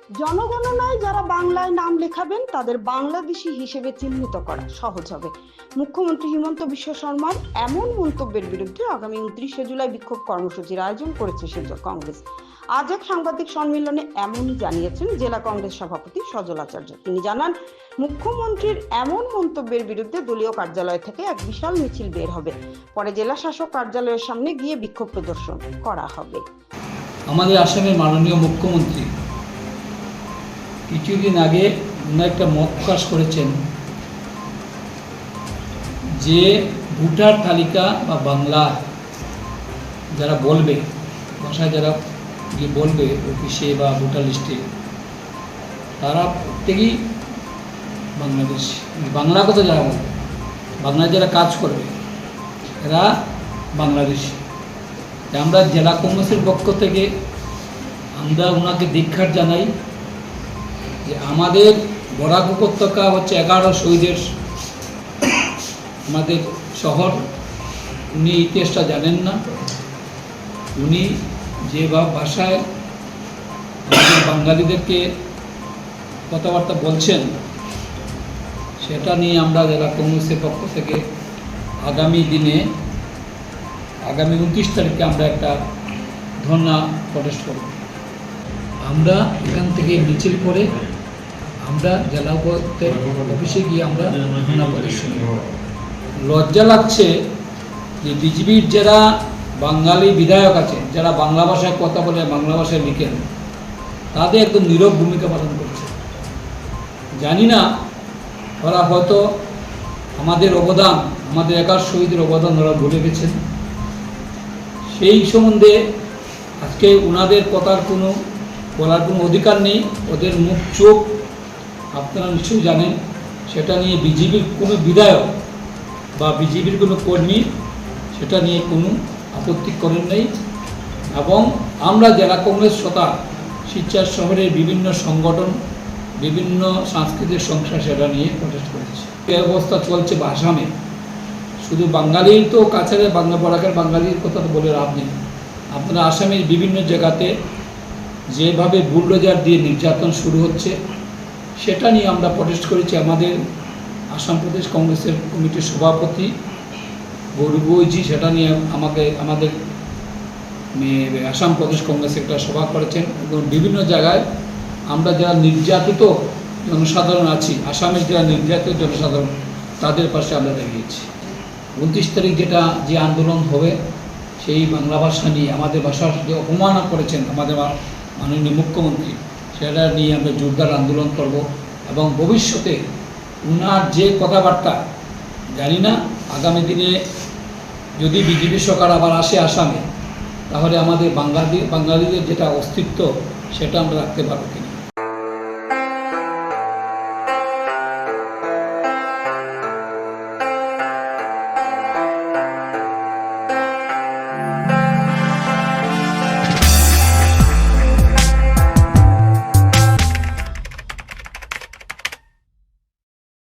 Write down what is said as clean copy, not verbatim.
জনগণনায় যারা বাংলায় নাম লেখাবেন তাদের বাংলাদেশি হিসেবে চিহ্নিত করা সহজ হবে। মুখ্যমন্ত্রী হিমন্ত বিশ্ব শর্মার এমন মন্তব্যের বিরুদ্ধে আগামী 29শে জুলাই বিক্ষোভ কর্মসূচির আয়োজন করেছে কংগ্রেস। আজ এক সাংবাদিক সম্মেলনে এমনই জানিয়েছেন জেলা কংগ্রেস সভাপতি সজল আচার্য। তিনি জানান, মুখ্যমন্ত্রীর এমন মন্তব্যের বিরুদ্ধে দলীয় কার্যালয় থেকে এক বিশাল মিছিল বের হবে। পরে জেলা শাসক কার্যালয়ের সামনে গিয়ে বিক্ষোভ প্রদর্শন করা হবে। আমাদের আসামের মাননীয় মুখ্যমন্ত্রী কিছুদিন আগে একটা মত প্রকাশ করেছেন যে ভোটার তালিকা বা বাংলা যারা বলবে, ভাষায় যারা গিয়ে বলবে অফিসে বা ভোটার লিস্টে, তারা প্রত্যেকেই বাংলাদেশ, বাংলা কথা যারা বলবে, বাংলায় যারা কাজ করবে এরা বাংলাদেশি। আমরা জেলা কংগ্রেসের পক্ষ থেকে আমরা ওনাকে দীক্ষার জানাই যে আমাদের বরাক উপত্যকা হচ্ছে 11 শহীদের আমাদের শহর। উনি ইতিহাসটা জানেন না, উনি যে ভাষায় আমাদের বাঙালিদেরকে কথাবার্তা বলছেন সেটা নিয়ে আমরা জেলা কংগ্রেসের পক্ষ থেকে আগামী 29 তারিখে আমরা একটা ধর্ণা প্রটেস্ট করব। আমরা এখান থেকে মিছিল করে আমরা জেলা অফিসে গিয়ে আমরা ধর্ণা প্রদর্শন। লজ্জা লাগছে যে বিজেপির যারা বাঙালি বিধায়ক আছে, যারা বাংলা ভাষায় কথা বলে, বাংলা ভাষায় লিখেন, তাদের একদম নীরব ভূমিকা পালন করছে। জানি না ওরা হয়তো আমাদের অবদান, আমাদের 11 শহীদের অবদান ওরা ভুলে গেছেন। সেই সম্বন্ধে আজকে ওনাদের কথার বলার কোনো অধিকার নেই। ওদের মুখ চোখ আপনারা নিশ্চয়ই জানেন। সেটা নিয়ে বিজেপির কোনো বিধায়ক বা বিজেপির কোনো কর্মী সেটা নিয়ে কোনো আপত্তি করেন নাই। এবং আমরা জেলা কংগ্রেস তথা শিলচর শহরের বিভিন্ন সংগঠন, বিভিন্ন সাংস্কৃতিক সংস্থা সেটা নিয়ে প্রটেস্ট করেছে। এই অবস্থা চলছে আসামে। শুধু বাঙালির তো কাছে বাংলা বরাকের বাঙালির কথা তো বলে লাভ নেই। আপনারা আসামের বিভিন্ন জায়গাতে যেভাবে বুলডোজার দিয়ে নির্যাতন শুরু হচ্ছে সেটা নিয়ে আমরা প্রটেস্ট করেছি। আমাদের আসাম প্রদেশ কংগ্রেসের কমিটির সভাপতি গৌরবজি সেটা নিয়ে আমাদের আসাম প্রদেশ কংগ্রেস একটা সভা করেছেন। এবং বিভিন্ন জায়গায় আমরা যারা নির্যাতিত জনসাধারণ আছি, আসামের যারা নির্যাতিত জনসাধারণ, তাদের পাশে আমরা দাঁড়িয়েছি। 29 তারিখ যে আন্দোলন হবে সেই বাংলা ভাষা নিয়ে, আমাদের ভাষার যে অপমান করেছেন আমাদের মাননীয় মুখ্যমন্ত্রী, সেটা নিয়ে আমরা জোরদার আন্দোলন করব। এবং ভবিষ্যতে উনার যে কথাবার্তা, জানি না আগামী দিনে যদি বিজেপি সরকার আবার আসে আসামে, তাহলে আমাদের বাঙালিদের যেটা অস্তিত্ব সেটা আমরা রাখতে পারবো কিনা।